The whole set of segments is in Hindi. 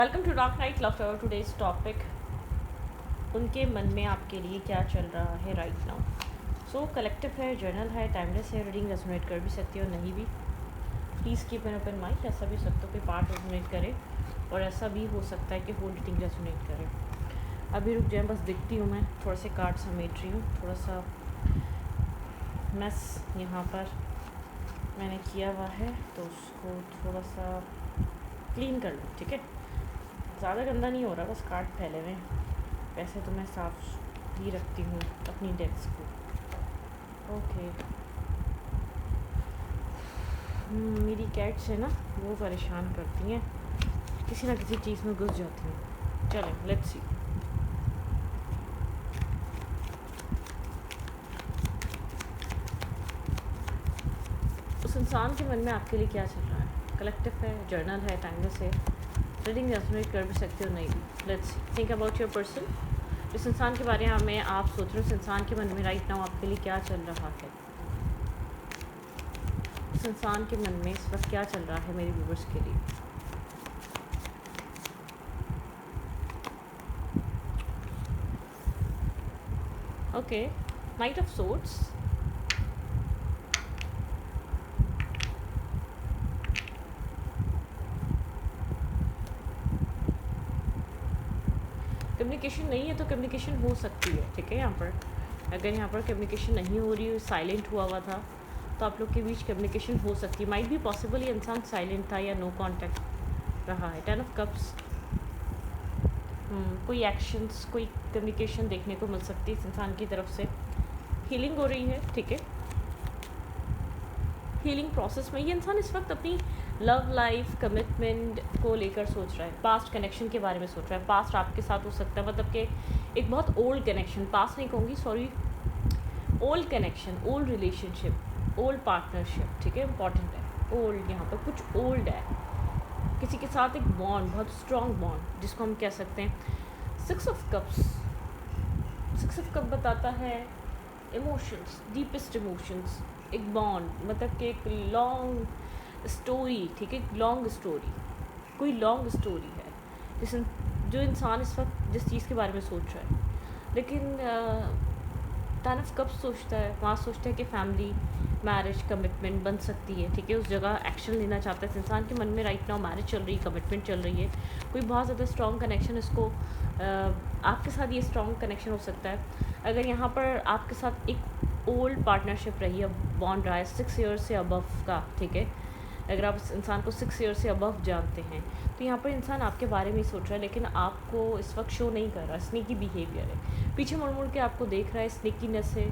Welcome to doc night love for today's topic. उनके मन में आपके लिए क्या चल रहा है राइट नाउ। सो कलेक्टिव है, जर्नल है, टाइमलेस है, रीडिंग रेजोनेट कर भी सकती है और नहीं भी। Please keep an open mind. ऐसा भी सकता है कि पार्ट रेजोनेट करे और ऐसा भी हो सकता है कि होल रीडिंग रेजोनेट करे। अभी रुक जाए, बस दिखती हूँ मैं, थोड़ा से कार्ड समेट रही हूँ। थोड़ा सा मैस यहाँ पर मैंने किया हुआ है तो उसको थोड़ा सा क्लीन कर लूँ, ठीक है। ज़्यादा गंदा नहीं हो रहा, बस कार्ड फैले हुए हैं। वैसे तो मैं साफ ही रखती हूँ अपनी डेस्क को। ओके। मेरी कैट्स है ना, वो परेशान करती हैं, किसी ना किसी चीज़ में घुस जाती हैं। चलें, लेट्स सी। उस इंसान के मन में आपके लिए क्या चल रहा है। कलेक्टिव है, जर्नल है, टाइमलेस है, रीडिंग रेजोनेट कर भी सकते हो, नहीं भी। Let's see. Think about your person. इस इंसान के बारे में आप सोच रहे हो, उस इंसान के मन में राइट नाउ आपके लिए क्या चल रहा है। इस इंसान के मन में इस वक्त क्या चल रहा है मेरे व्यूवर्स के लिए। Okay, night of swords. Communication नहीं है तो कम्युनिकेशन हो सकती है, ठीक है। यहाँ पर अगर यहाँ पर कम्युनिकेशन नहीं हो रही, साइलेंट हुआ था, तो आप लोग के बीच कम्युनिकेशन हो सकती है। माइट भी पॉसिबल ये इंसान साइलेंट था या नो कांटेक्ट रहा है। 10 ऑफ कप्स। कोई एक्शंस, कोई कम्युनिकेशन देखने को मिल सकती है इस इंसान की तरफ से। हीलिंग हो रही है, ठीक है। हीलिंग प्रोसेस में ये इंसान इस वक्त अपनी लव लाइफ, कमिटमेंट को लेकर सोच रहा है। पास्ट कनेक्शन के बारे में सोच रहा है। पास्ट आपके साथ हो सकता है, मतलब कि एक बहुत ओल्ड कनेक्शन, पास्ट नहीं कहूँगी, sorry, old connection, old relationship, old partnership, ठीक है। इंपॉर्टेंट है ओल्ड, यहाँ पर कुछ ओल्ड है। किसी के साथ एक बॉन्ड, बहुत स्ट्रॉन्ग बॉन्ड, जिसको हम कह सकते हैं 6 ऑफ कप्स। 6 ऑफ कप बताता है इमोशंस, डीपेस्ट इमोशंस, एक बॉन्ड, मतलब कि एक लॉन्ग स्टोरी, ठीक है। लॉन्ग स्टोरी, कोई लॉन्ग स्टोरी है जिस जो इंसान इस वक्त जिस चीज़ के बारे में सोच रहा है। लेकिन तानफ कब सोचता है, वहाँ सोचता है कि फैमिली, मैरिज, कमिटमेंट बन सकती है, ठीक है। उस जगह एक्शन लेना चाहता है। इस इंसान के मन में राइट नाउ मैरिज चल रही है, कमिटमेंट चल रही है, कोई बहुत ज़्यादा स्ट्रॉन्ग कनेक्शन, इसको आपके साथ ये स्ट्रॉन्ग कनेक्शन हो सकता है। अगर यहाँ पर आपके साथ एक ओल्ड पार्टनरशिप रही है, बॉन्ड रहा है 6 ईयर्स से अबव का, ठीक है। अगर आप इस इंसान को 6 ईयर से अबव जानते हैं तो यहाँ पर इंसान आपके बारे में ही सोच रहा है, लेकिन आपको इस वक्त शो नहीं कर रहा। स्नेकी बिहेवियर है, पीछे मुड़ मुड़ के आपको देख रहा है, स्नेकीनेस है।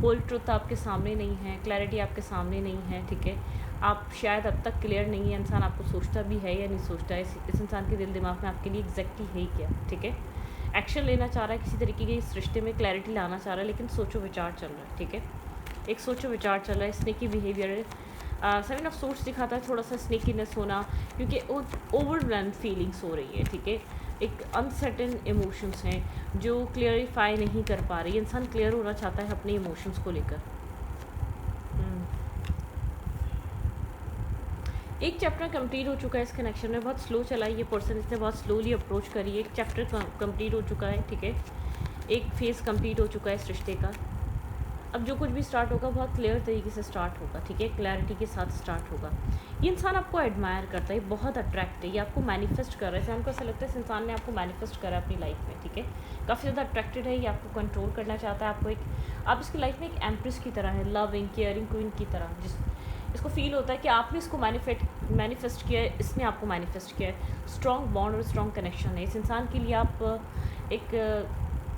होल ट्रुथ आपके सामने नहीं है, क्लैरिटी आपके सामने नहीं है, ठीक है। आप शायद अब तक क्लियर नहीं है, इंसान आपको सोचता भी है या नहीं सोचता है। इस इंसान के दिल दिमाग में आपके लिए एग्जैक्टली है ही क्या, ठीक है। एक्शन लेना चाह रहा है, किसी तरीके के इस रिश्ते में क्लैरिटी लाना चाह रहा है, लेकिन सोचो विचार चल रहा है, ठीक है। एक सोचो विचार चल रहा है, स्नेकी बिहेवियर है। 7 ऑफ सोर्स दिखाता है थोड़ा सा स्नेकीनेस होना, क्योंकि ओवरवेल्म फीलिंग्स हो रही है, ठीक है। एक अनसर्टेन इमोशंस हैं जो क्लियरिफाई नहीं कर पा रही। इंसान क्लियर होना चाहता है अपने इमोशंस को लेकर। एक चैप्टर कंप्लीट हो चुका है इस कनेक्शन में, बहुत स्लो चला है ये पर्सन, इसने बहुत स्लोली अप्रोच करी है। एक चैप्टर कंप्लीट हो चुका है, ठीक है। एक फेज़ कंप्लीट हो चुका है इस रिश्ते का। अब जो कुछ भी स्टार्ट होगा बहुत क्लियर तरीके से स्टार्ट होगा, ठीक है। क्लैरिटी के साथ स्टार्ट होगा। ये इंसान आपको एडमायर करता है, बहुत अट्रैक्ट है, ये आपको मैनिफेस्ट कर रहा है। हमको ऐसा लगता है इस इंसान ने आपको मैनिफेस्ट करा अपनी लाइफ में, ठीक है। काफ़ी ज़्यादा अट्रैक्टेड है, ये आपको कंट्रोल करना चाहता है। आप इसकी लाइफ में एक एम्प्रेस की तरह है, लविंग, केयरिंग क्वीन की तरह। इसको फील होता है कि आपने इसको मैनिफेस्ट किया है, इसने आपको मैनिफेस्ट किया है। स्ट्रॉन्ग बॉन्ड और स्ट्रॉन्ग कनेक्शन है। इस इंसान के लिए आप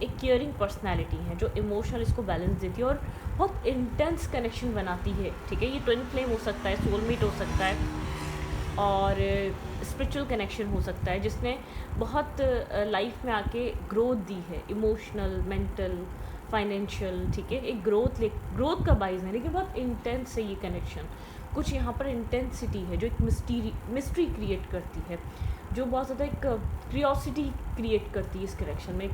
एक केयरिंग पर्सनैलिटी है जो इमोशनल इसको बैलेंस देती है और बहुत इंटेंस कनेक्शन बनाती है, ठीक है। ये ट्विन फ्लेम हो सकता है, सोलमेट हो सकता है, और स्पिरिचुअल कनेक्शन हो सकता है, जिसने बहुत लाइफ में आके ग्रोथ दी है, इमोशनल, मेंटल, फाइनेंशियल, ठीक है। एक ग्रोथ का बाइज है, लेकिन बहुत इंटेंस है ये कनेक्शन। कुछ यहाँ पर इंटेंसिटी है जो एक मिस्ट्री क्रिएट करती है, जो बहुत ज़्यादा एक क्यूरियोसिटी क्रिएट करती है इस कनेक्शन में,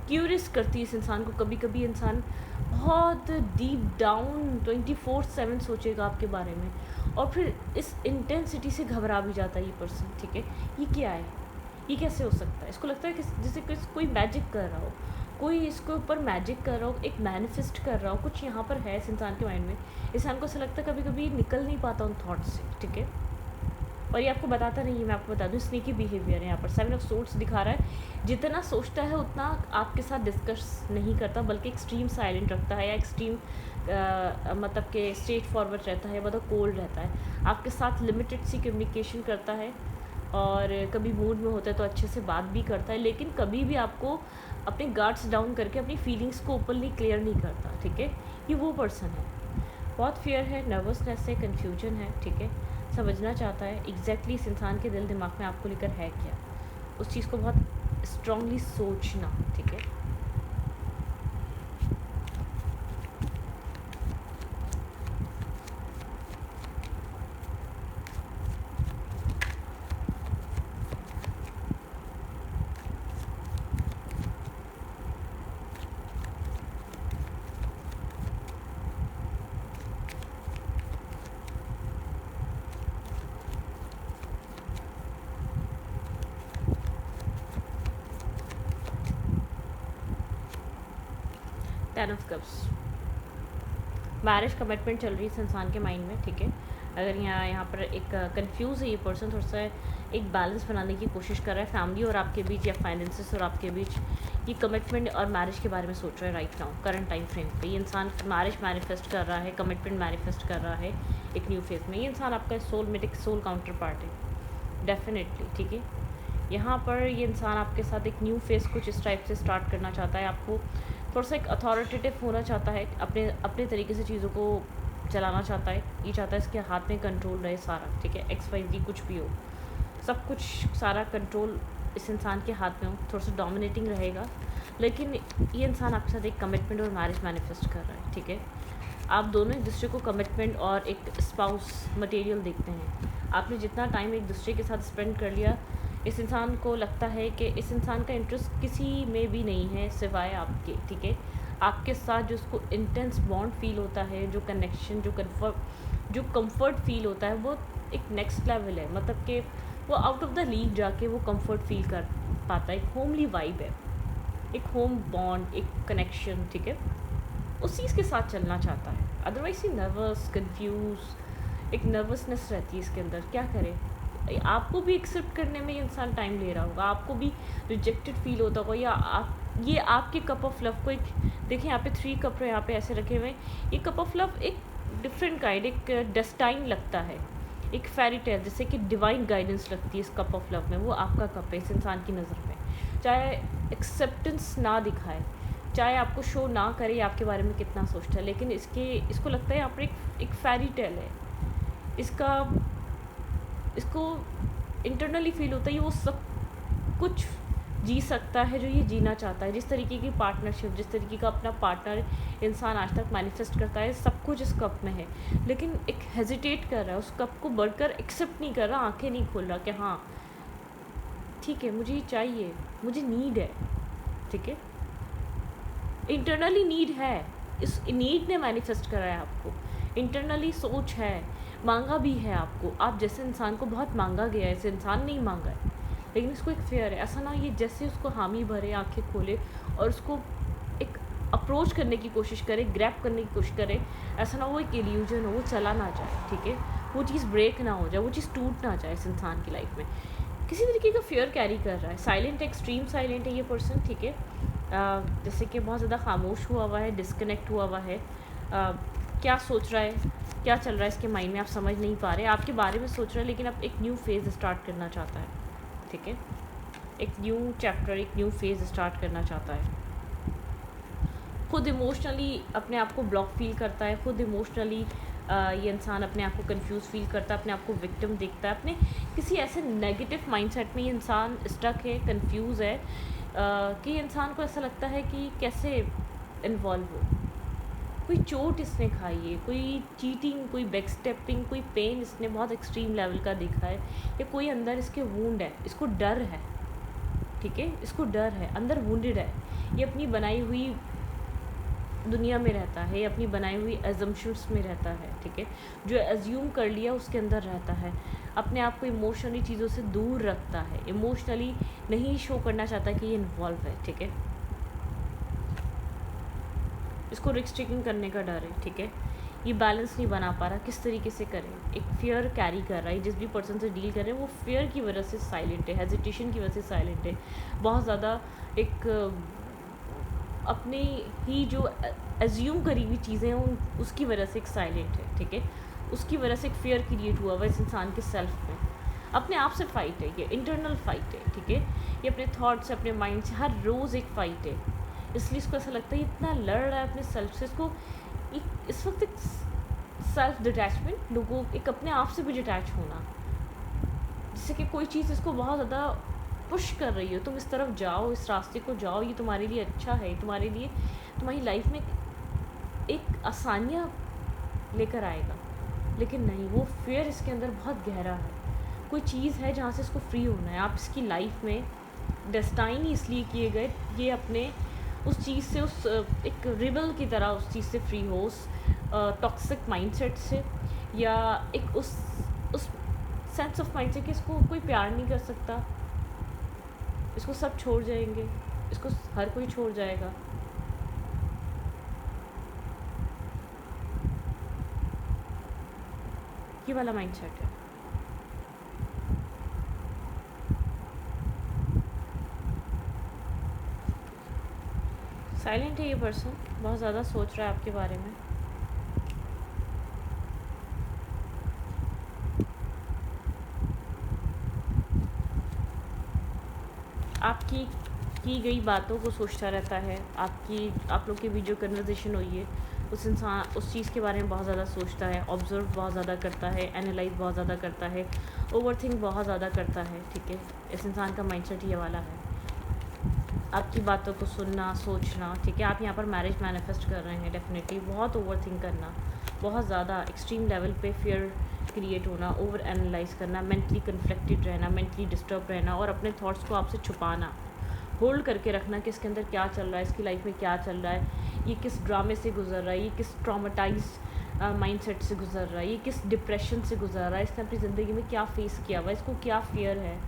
क्यूरियस करती है इस इंसान को। कभी कभी इंसान बहुत डीप डाउन 24/7 सोचेगा आपके बारे में, और फिर इस इंटेंसिटी से घबरा भी जाता है ये पर्सन, ठीक है। ये क्या है, ये कैसे हो सकता है? इसको लगता है कि जैसे कोई मैजिक कर रहा हो, कोई इसके ऊपर मैजिक कर रहा हो, एक मैनिफेस्ट कर रहा हो, कुछ यहाँ पर है इस इंसान के माइंड में। इंसान को ऐसा लगता है कभी कभी निकल नहीं पाता उन थॉट्स से, ठीक है। और ये आपको बताता नहीं है, मैं आपको बता दूँ, स्नीकी बिहेवियर है यहाँ पर। 7 ऑफ सोर्ड्स दिखा रहा है, जितना सोचता है उतना आपके साथ डिस्कस नहीं करता, बल्कि एक्सट्रीम साइलेंट रखता है, या एक्सट्रीम मतलब कि स्ट्रेट फॉरवर्ड रहता है, मतलब कोल्ड रहता है आपके साथ, लिमिटेड सी कम्युनिकेशन करता है, और कभी मूड में होता है तो अच्छे से बात भी करता है, लेकिन कभी भी आपको अपने गार्ड्स डाउन करके अपनी फीलिंग्स को ओपनली क्लियर नहीं करता, ठीक है। ये वो पर्सन है, बहुत फियर है, नर्वसनेस है, कन्फ्यूजन है, ठीक है। समझना चाहता है एग्जैक्टली इस इंसान के दिल दिमाग में आपको लेकर है क्या, उस चीज़ को बहुत स्ट्रांगली सोचना, ठीक है। Ten of cups, marriage commitment चल रही है इस इंसान के माइंड में, ठीक है। अगर यहाँ पर एक कंफ्यूज है ये पर्सन, थोड़ा सा एक बैलेंस बनाने की कोशिश कर रहा है फैमिली और आपके बीच, या फाइनेंसेस और आपके बीच। ये कमिटमेंट और मैरिज के बारे में सोच रहा है right now, current time frame पे। ये इंसान मैरिज मैनिफेस्ट कर रहा है, कमिटमेंट मैनिफेस्ट कर रहा है एक न्यू फेज में। ये इंसान आपका सोलमेटिक सोल काउंटर पार्ट है डेफिनेटली, ठीक है। यहाँ पर ये इंसान आपके साथ एक न्यू फेज कुछ इस टाइप से स्टार्ट करना चाहता है, आपको थोड़ा सा एक अथॉरिटेटिव होना चाहता है, अपने अपने तरीके से चीज़ों को चलाना चाहता है। ये चाहता है इसके हाथ में कंट्रोल रहे सारा, ठीक है। XYZ कुछ भी हो, सब कुछ सारा कंट्रोल इस इंसान के हाथ में हो, थोड़ा सा डोमिनेटिंग रहेगा। लेकिन ये इंसान आपके साथ एक कमिटमेंट और मैरिज मैनिफेस्ट कर रहा है, ठीक है। आप दोनों एक दूसरे को कमिटमेंट और एक स्पाउस मटेरियल देखते हैं। आपने जितना टाइम एक दूसरे के साथ स्पेंड कर लिया, इस इंसान को लगता है कि इस इंसान का इंटरेस्ट किसी में भी नहीं है सिवाय आपके, ठीक है। आपके साथ जो उसको इंटेंस बॉन्ड फील होता है, जो कनेक्शन, जो कंफर्ट फील होता है, वो एक नेक्स्ट लेवल है। मतलब कि वो आउट ऑफ द लीग जाके वो कंफर्ट फील कर पाता है। एक होमली वाइब है, एक होम बॉन्ड, एक कनेक्शन, ठीक है। उस चीज़ के साथ चलना चाहता है। अदरवाइज ही नर्वस, कंफ्यूज, एक नर्वसनेस रहती है इसके अंदर। क्या करे, आपको भी एक्सेप्ट करने में ये इंसान टाइम ले रहा होगा, आपको भी रिजेक्टेड फील होता होगा, या ये आपके कप ऑफ लव को एक, देखिए यहाँ पे 3 कप यहाँ पे ऐसे रखे हुए हैं। ये कप ऑफ लव एक डिफरेंट काइंड, एक डेस्टाइन लगता है, एक फेरी टेल, जैसे कि डिवाइन गाइडेंस लगती है इस कप ऑफ लव में। वो आपका कप है इस इंसान की नज़र में, चाहे एक्सेप्टेंस ना दिखाए, चाहे आपको शो ना करे आपके बारे में कितना सोचता है, लेकिन इसको लगता है यहाँ पर एक फेरी टेल है इसको इंटरनली फील होता है ये वो सब कुछ जी सकता है जो ये जीना चाहता है। जिस तरीके की पार्टनरशिप, जिस तरीके का अपना पार्टनर इंसान आज तक मैनिफेस्ट करता है, सब कुछ इस कप में है, लेकिन एक हेजिटेट कर रहा है, उस कप को बढ़कर एक्सेप्ट नहीं कर रहा, आंखें नहीं खोल रहा कि हाँ ठीक है मुझे ये चाहिए, मुझे नीड है, ठीक है। इंटरनली नीड है, इस नीड ने मैनिफेस्ट करा है आपको, इंटरनली सोच है, मांगा भी है आपको। आप जैसे इंसान को बहुत मांगा गया है, ऐसे इंसान नहीं मांगा है, लेकिन इसको एक फेयर है। ऐसा ना ये जैसे उसको हामी भरे, आंखें खोले और उसको एक अप्रोच करने की कोशिश करे, ग्रैब करने की कोशिश करे, ऐसा ना वो एक इल्यूजन हो, वो चला ना जाए, ठीक है। वो चीज़ ब्रेक ना हो जाए, वो चीज़ टूट ना जाए इस इंसान की लाइफ में। किसी तरीके का फेयर कैरी कर रहा है, साइलेंट, एक्सट्रीम साइलेंट है ये पर्सन, ठीक है। जैसे कि बहुत ज़्यादा खामोश हुआ है, डिस्कनेक्ट हुआ है। क्या सोच रहा है, क्या चल रहा है इसके माइंड में, आप समझ नहीं पा रहे। आपके बारे में सोच रहा है, लेकिन आप एक न्यू फेज़ स्टार्ट करना चाहता है, ठीक है। एक न्यू चैप्टर, एक न्यू फेज़ स्टार्ट करना चाहता है। खुद इमोशनली अपने आप को ब्लॉक फील करता है, खुद इमोशनली ये इंसान अपने आप को कंफ्यूज फील करता है, अपने आप को विक्टिम देखता है, अपने किसी ऐसे नेगेटिव माइंडसेट में ये इंसान स्टक है, कंफ्यूज है कि इंसान को ऐसा लगता है कि कैसे इन्वॉल्व हो। कोई चोट इसने खाई है, कोई चीटिंग, कोई बैक स्टेपिंग, कोई पेन इसने बहुत एक्सट्रीम लेवल का देखा है, या कोई अंदर इसके वूंड है, इसको डर है, ठीक है। इसको डर है, अंदर वूंडेड है, ये अपनी बनाई हुई दुनिया में रहता है, ये अपनी बनाई हुई एजम्पशंस में रहता है, ठीक है, जो एज्यूम कर लिया उसके अंदर रहता है, अपने आप को इमोशनली चीज़ों से दूर रखता है, इमोशनली नहीं शो करना चाहता कि ये इन्वॉल्व है, ठीक है, इसको रिस्क टेकिंग करने का डर है, ठीक है, ये बैलेंस नहीं बना पा रहा, किस तरीके से करें, एक फियर कैरी कर रहा है, जिस भी पर्सन से डील कर रहे हैं वो फियर की वजह से साइलेंट है, हेजिटेशन की वजह से साइलेंट है, बहुत ज़्यादा एक अपने ही जो एज्यूम करी हुई चीज़ें हैं उसकी वजह से एक साइलेंट है, ठीक है, उसकी वजह से एक फियर क्रिएट हुआ हुआ इस इंसान के सेल्फ में, अपने आप से फाइट है, ये इंटरनल फाइट है, ठीक है, ये अपने थॉट से अपने माइंड से हर रोज़ एक फ़ाइट है, इसलिए इसको ऐसा लगता है इतना लड़ रहा है अपने सेल्फ से, इसको इस वक्त एक सेल्फ डिटैचमेंट, लोगों एक अपने आप से भी डिटैच होना, जिससे कि कोई चीज़ इसको बहुत ज़्यादा पुश कर रही हो, तुम इस तरफ जाओ, इस रास्ते को जाओ, ये तुम्हारे लिए अच्छा है, तुम्हारे लिए तुम्हारी लाइफ में एक आसानियाँ लेकर आएगा, लेकिन नहीं, वो फियर इसके अंदर बहुत गहरा है, कोई चीज़ है जहाँ से इसको फ्री होना है, आप इसकी लाइफ में डेस्टाइन इसलिए किए गए, ये अपने उस चीज़ से, उस एक रिबल की तरह उस चीज़ से फ्री हो, उस टॉक्सिक माइंडसेट से, या एक उस सेंस ऑफ माइंड से कि इसको कोई प्यार नहीं कर सकता, इसको सब छोड़ जाएंगे, इसको हर कोई छोड़ जाएगा, ये वाला माइंडसेट है। साइलेंट है ये पर्सन, बहुत ज़्यादा सोच रहा है आपके बारे में, आपकी की गई बातों को सोचता रहता है, आप लोग की वीडियो कन्वर्सेशन हुई है, उस चीज़ के बारे में बहुत ज़्यादा सोचता है, ऑब्जर्व बहुत ज़्यादा करता है, एनालाइज बहुत ज़्यादा करता है, ओवरथिंक बहुत ज़्यादा करता है, ठीक है, इस इंसान का माइंडसेट ये वाला है, आपकी बातों को सुनना, सोचना, ठीक है, आप यहाँ पर मैरिज मैनिफेस्ट कर रहे हैं, डेफिनेटली बहुत ओवरथिंक करना, बहुत ज़्यादा एक्सट्रीम लेवल पे फियर क्रिएट होना, ओवर एनालाइज करना, मेंटली कन्फ्लिक्टेड रहना, मेंटली डिस्टर्ब रहना, और अपने थॉट्स को आपसे छुपाना, होल्ड करके रखना कि इसके अंदर क्या चल रहा है, इसकी लाइफ में क्या चल रहा है, ये किस ड्रामे से गुजर रहा है, ये किस ट्रॉमेटाइज माइंडसेट से गुजर रहा है, ये किस डिप्रेशन से गुजर रहा है, इसने अपनी ज़िंदगी में क्या फेस किया हुआ है, इसको क्या फियर है,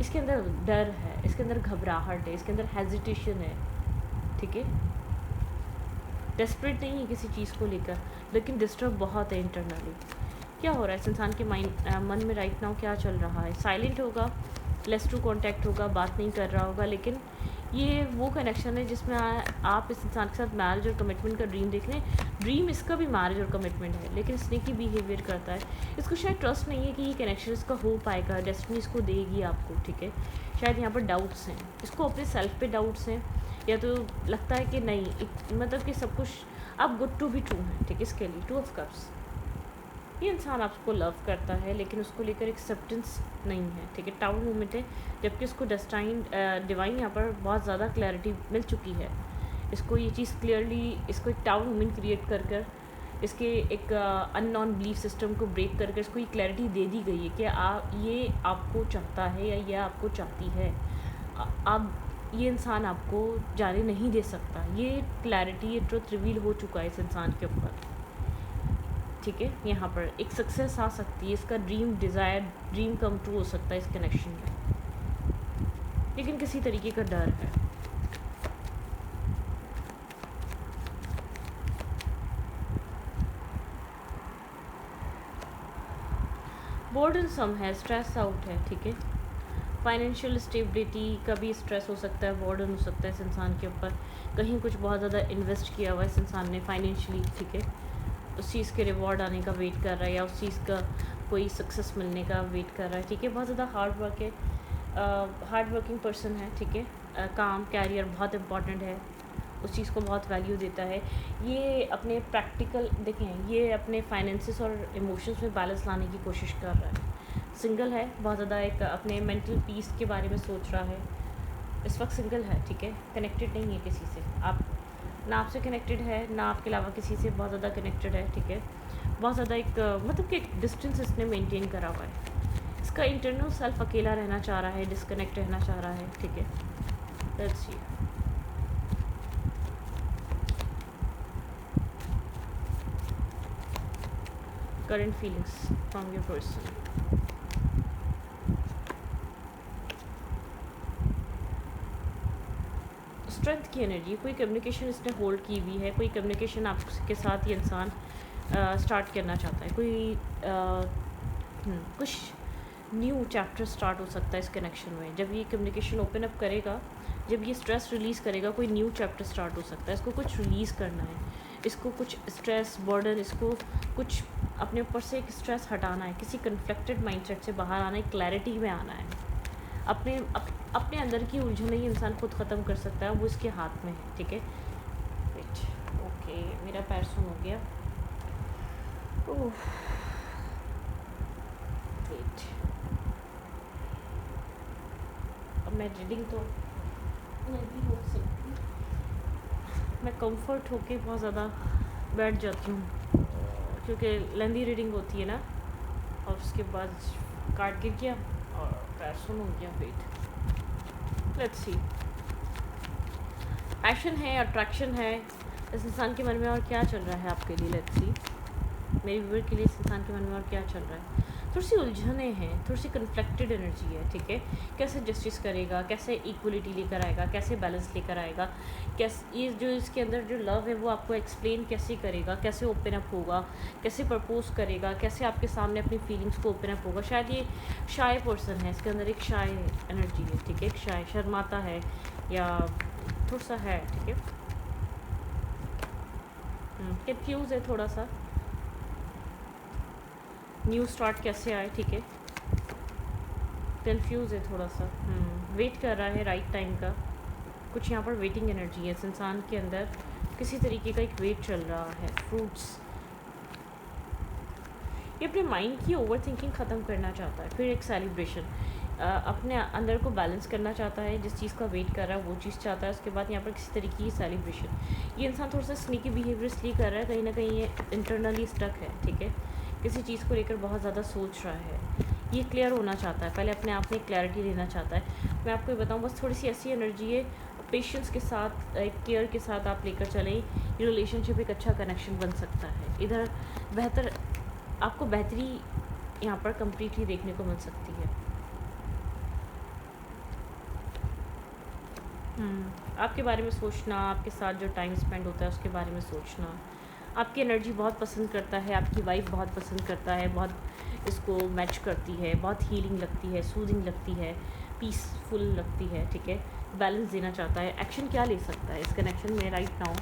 इसके अंदर डर है, इसके अंदर घबराहट है, इसके अंदर हेजिटेशन है, ठीक है, डेस्परेट नहीं है किसी चीज़ को लेकर, लेकिन डिस्टर्ब बहुत है इंटरनली। क्या हो रहा है इस इंसान के मन में राइट नाउ, क्या चल रहा है, साइलेंट होगा, लेस टू कॉन्टैक्ट होगा, बात नहीं कर रहा होगा, लेकिन ये वो कनेक्शन है जिसमें आप इस इंसान के साथ मैरिज और कमिटमेंट का ड्रीम देख लें, ड्रीम इसका भी मैरिज और कमिटमेंट है, लेकिन स्नेकी बिहेवियर करता है, इसको शायद ट्रस्ट नहीं है कि ये कनेक्शन इसका हो पाएगा, डेस्टिनी इसको देगी आपको, ठीक है, शायद यहाँ पर डाउट्स हैं, इसको अपने सेल्फ पे डाउट्स हैं, या तो लगता है कि नहीं मतलब कि सब कुछ आप गुड टू बी ट्रू हैं, ठीक है, इसके लिए 2 ऑफ कप्स, ये इंसान आपको लव करता है लेकिन उसको लेकर एक्सेप्टेंस नहीं है, ठीक है, टाउन मोमेंट है, जबकि उसको डिवाइन यहाँ पर बहुत ज़्यादा क्लैरिटी मिल चुकी है, इसको ये चीज़ क्लियरली, इसको एक टाउन मोमेंट क्रिएट कर इसके एक अननोन बिलीफ सिस्टम को ब्रेक करके इसको ये क्लैरिटी दे दी गई है कि ये आपको चाहता है या ये आपको चाहती है, आप ये इंसान आपको जाने नहीं दे सकता, ये क्लैरिटी, ये ट्रुथ रिवील हो चुका है इस इंसान के ऊपर, ठीक है, यहाँ पर एक सक्सेस आ सकती है, इसका ड्रीम कम ट्रू हो सकता है इस कनेक्शन में, लेकिन किसी तरीके का डर है, बोर्डन है, स्ट्रेस आउट है, ठीक है, फाइनेंशियल स्टेबिलिटी का भी स्ट्रेस हो सकता है, बोर्डन हो सकता है इस इंसान के ऊपर, कहीं कुछ बहुत ज़्यादा इन्वेस्ट किया हुआ इस इंसान ने फाइनेंशियली, ठीक है, उस चीज़ के रिवॉर्ड आने का वेट कर रहा है या उस चीज़ का कोई सक्सेस मिलने का वेट कर रहा है, ठीक है, बहुत ज़्यादा हार्ड वर्किंग पर्सन है, ठीक है, काम कैरियर बहुत इंपॉर्टेंट है, उस चीज़ को बहुत वैल्यू देता है, ये अपने प्रैक्टिकल देखें, ये अपने फाइनेंसिस और इमोशंस में बैलेंस लाने की कोशिश कर रहा है, सिंगल है, बहुत ज़्यादा एक अपने मेंटल पीस के बारे में सोच रहा है, इस वक्त सिंगल है, ठीक है, कनेक्टेड नहीं है किसी से, आप ना आपसे कनेक्टेड है ना आपके अलावा किसी से बहुत ज़्यादा कनेक्टेड है, ठीक है, बहुत ज़्यादा एक मतलब कि डिस्टेंस इसने मेंटेन करा हुआ है, इसका इंटरनल सेल्फ अकेला रहना चाह रहा है, डिस्कनेक्ट रहना चाह रहा है, ठीक है, let's see, current feelings from your person. Strength की एनर्जी, कोई कम्युनिकेशन इसने होल्ड की हुई है, कोई कम्युनिकेशन आपके साथ ये इंसान स्टार्ट करना चाहता है, कुछ न्यू चैप्टर स्टार्ट हो सकता है इस कनेक्शन में। जब ये कम्युनिकेशन ओपन अप करेगा, जब ये स्ट्रेस रिलीज़ करेगा, कोई न्यू चैप्टर स्टार्ट हो सकता है। इसको कुछ रिलीज़ करना है, इसको कुछ स्ट्रेस बर्डन, इसको कुछ अपने ऊपर से एक स्ट्रेस हटाना है, किसी कन्फ्लिक्टेड माइंडसेट से बाहर आना है, क्लैरिटी में आना है। अपने अंदर की उलझन ये इंसान खुद ख़त्म कर सकता है, वो इसके हाथ में है। ठीक है, वेट, ओके, मेरा पैर सुन हो गया। वेट, अब मैं रीडिंग तो नहीं हो सकती, मैं कंफर्ट होके बहुत ज़्यादा बैठ जाती हूँ क्योंकि लेंदी रीडिंग होती है ना, और उसके बाद कार्ड गिर गया और पैर सुन हो गया। वेट, लेट्स सी, पैशन है, अट्रैक्शन है इस इंसान के मन में, और क्या चल रहा है आपके लिए। लेट्स सी, मेरे व्यूअर के लिए इस इंसान के मन में और क्या चल रहा है। थोड़ी सी उलझने हैं, थोड़ी सी कन्फ्लिक्टेड एनर्जी है। ठीक है, कैसे जस्टिस करेगा, कैसे इक्वलिटी लेकर आएगा, कैसे बैलेंस लेकर आएगा, कैसे ये जो इसके अंदर जो लव है वो आपको एक्सप्लेन कैसे करेगा, कैसे ओपन अप होगा, कैसे प्रपोज करेगा, कैसे आपके सामने अपनी फीलिंग्स को ओपन अप होगा। शायद ये शाय पर्सन है, इसके अंदर एक शाय एनर्जी है। ठीक है, एक शाय, शर्माता है या थोड़ा सा है। ठीक है, कंफ्यूज है थोड़ा सा, न्यू स्टार्ट कैसे आए। ठीक है, कंफ्यूज है थोड़ा सा, वेट कर रहा है राइट टाइम का। कुछ यहाँ पर वेटिंग एनर्जी है, इस इंसान के अंदर किसी तरीके का एक वेट चल रहा है। फ्रूट्स, ये अपने माइंड की ओवर थिंकिंग ख़त्म करना चाहता है। फिर एक सेलिब्रेशन, अपने अंदर को बैलेंस करना चाहता है, जिस चीज़ का वेट कर रहा है वो चीज़ चाहता है। उसके बाद यहाँ पर किसी तरीके की सेलिब्रेशन, ये इंसान थोड़ा सा स्नीकी बिहेवियर इसलिए कर रहा है, कहीं ना कहीं ये इंटरनली स्टक है। ठीक है, किसी चीज़ को लेकर बहुत ज़्यादा सोच रहा है, ये क्लियर होना चाहता है, पहले अपने आप में क्लैरिटी लेना चाहता है। मैं आपको ये बताऊँ, बस थोड़ी सी ऐसी एनर्जी है, पेशेंस के साथ, एक केयर के साथ आप लेकर चलें, ये रिलेशनशिप एक अच्छा कनेक्शन बन सकता है। इधर बेहतर, आपको बेहतरी यहाँ पर कम्प्लीटली देखने को मिल सकती है। आपके बारे में सोचना, आपके साथ जो टाइम स्पेंड होता है उसके बारे में सोचना, आपकी एनर्जी बहुत पसंद करता है, आपकी वाइफ बहुत पसंद करता है, बहुत इसको मैच करती है, बहुत हीलिंग लगती है, सूदिंग लगती है, पीसफुल लगती है। ठीक है, बैलेंस देना चाहता है। एक्शन क्या ले सकता है इस कनेक्शन में राइट नाउ,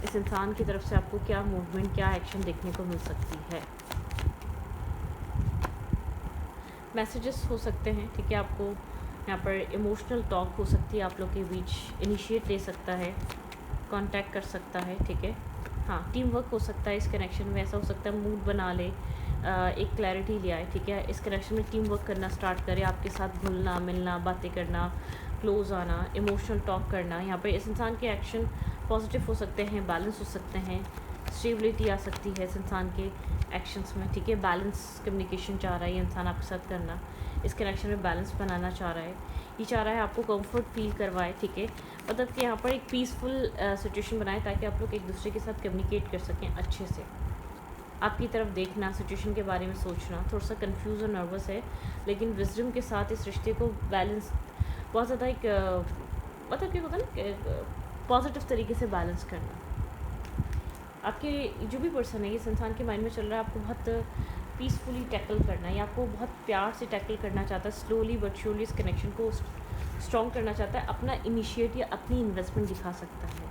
इस इंसान की तरफ से आपको क्या मूवमेंट, क्या एक्शन देखने को मिल सकती है। मैसेजेस हो सकते हैं। ठीक है, आपको यहाँ पर इमोशनल टॉक हो सकती है, आप लोग के बीच इनिशिएट ले सकता है, कांटेक्ट कर सकता है। ठीक है, हाँ, टीम वर्क हो सकता है इस कनेक्शन में। ऐसा हो सकता है मूड बना ले, एक क्लैरिटी ले आए। ठीक है, इस कनेक्शन में टीम वर्क करना स्टार्ट करे, आपके साथ घुलना मिलना, बातें करना, क्लोज आना, इमोशनल टॉक करना। यहाँ पर इस इंसान के एक्शन पॉजिटिव हो सकते हैं, बैलेंस हो सकते हैं, स्टेबिलिटी आ सकती है इस इंसान के एक्शंस में। ठीक है, बैलेंस कम्युनिकेशन चाह रहा है ये इंसान आपके साथ करना, इस कनेक्शन में बैलेंस बनाना चाह रहा है, ये चाह रहा है आपको कंफर्ट फील करवाए। ठीक है, मतलब कि यहाँ पर एक पीसफुल सिचुएशन बनाए ताकि आप लोग एक दूसरे के साथ कम्युनिकेट कर सकें अच्छे से। आपकी तरफ देखना, सिचुएशन के बारे में सोचना, थोड़ा सा कंफ्यूज और नर्वस है, लेकिन विजडम के साथ इस रिश्ते को बैलेंस बहुत ज़्यादा एक मतलब क्या होता है ना, पॉजिटिव तरीके से बैलेंस करना। आपके जो भी पर्सन है, इस इंसान के माइंड में चल रहा है आपको बहुत पीसफुली टैकल करना है, या आपको बहुत प्यार से टैकल करना चाहता है, स्लोली बट श्योरली इस कनेक्शन को स्ट्रॉन्ग करना चाहता है, अपना इनिशिएट या अपनी इन्वेस्टमेंट दिखा सकता है।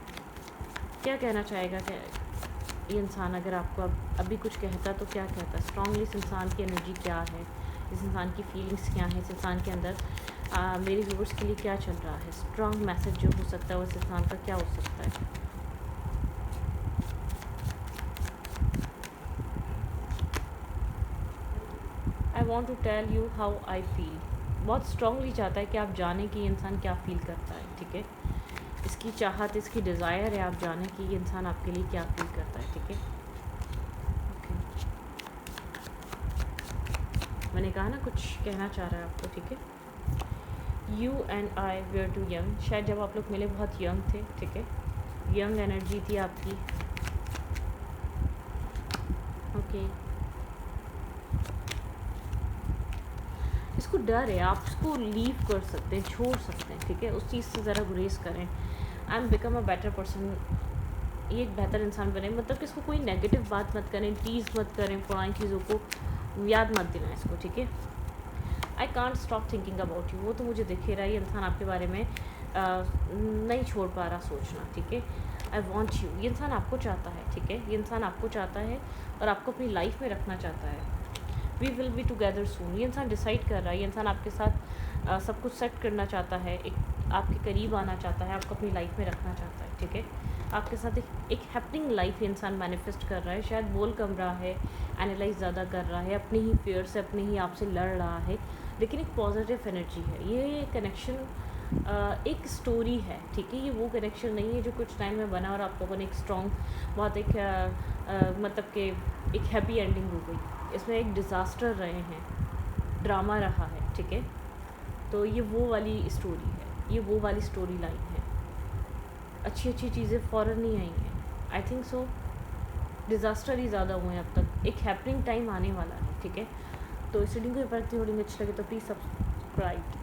क्या कहना चाहेगा कि ये इंसान, अगर आपको अभी कुछ कहता तो क्या कहता? स्ट्रांगली इस इंसान की एनर्जी क्या है, इस इंसान की फीलिंग्स क्या हैं, इस इंसान के अंदर मेरे व्यूवर्स के लिए क्या चल रहा है? स्ट्रॉन्ग मैसेज जो हो सकता है वो इस इंसान का क्या हो सकता है? I want to tell you how I feel. बहुत स्ट्रांगली चाहता है कि आप जाने कि ये इंसान क्या फील करता है। ठीक है, इसकी चाहत, इसकी डिज़ायर है आप जाने कि ये इंसान आपके लिए क्या फील करता है। ठीक है, ओके, मैंने कहा ना कुछ कहना चाह रहा है आपको। ठीक है, you and I were too young. शायद जब आप लोग मिले बहुत यंग थे। ठीक है, यंग एनर्जी थी आपकी। ओके, उसको डर है, आप उसको लीव कर सकते हैं, छोड़ सकते हैं, ठीक है। उस चीज़ से ज़रा गुरेज करें and become a better person. ये एक बेहतर इंसान बने, मतलब कि इसको कोई नेगेटिव बात मत करें, टीज़ मत करें, पुरानी चीज़ों को याद मत दिलाएं इसको, ठीक है। I can't stop thinking about you, वो तो मुझे दिख ही रहा है, ये इंसान आपके बारे में नहीं छोड़ पा रहा सोचना, ठीक है। आई वॉन्ट यू, ये इंसान आपको चाहता है, ठीक है। ये इंसान आपको चाहता है और आपको अपनी लाइफ में रखना चाहता है। वी विल बी टुगेदर सून, ये इंसान डिसाइड कर रहा है, ये इंसान आपके साथ सब कुछ सेट करना चाहता है, एक आपके करीब आना चाहता है, आपको अपनी लाइफ में रखना चाहता है, ठीक है। आपके साथ एक हैपनिंग लाइफ ये इंसान मैनिफेस्ट कर रहा है। शायद बोल कम रहा है, एनालाइज ज़्यादा कर रहा है, अपनी ही फेयर से, अपने ही आपसे लड़ रहा है, लेकिन एक पॉजिटिव एनर्जी है। ये कनेक्शन एक स्टोरी है, ठीक है। ये वो कनेक्शन नहीं है जो कुछ टाइम में बना और आप लोगों ने एक स्ट्रॉन्ग, बहुत एक मतलब कि एक हैप्पी एंडिंग हो गई। इसमें एक डिज़ास्टर रहे हैं, ड्रामा रहा है, ठीक है। तो ये वो वाली स्टोरी है, ये वो वाली स्टोरी लाइन है। अच्छी अच्छी चीज़ें फ़ौरन नहीं आई हैं, आई थिंक सो। डिज़ास्टर ही ज़्यादा हुए हैं अब तक, एक हैपनिंग टाइम आने वाला है, ठीक है। तो इस रीडिंग को पढ़ती होनी अच्छी लगे तो प्लीज़ सब्सक्राइब।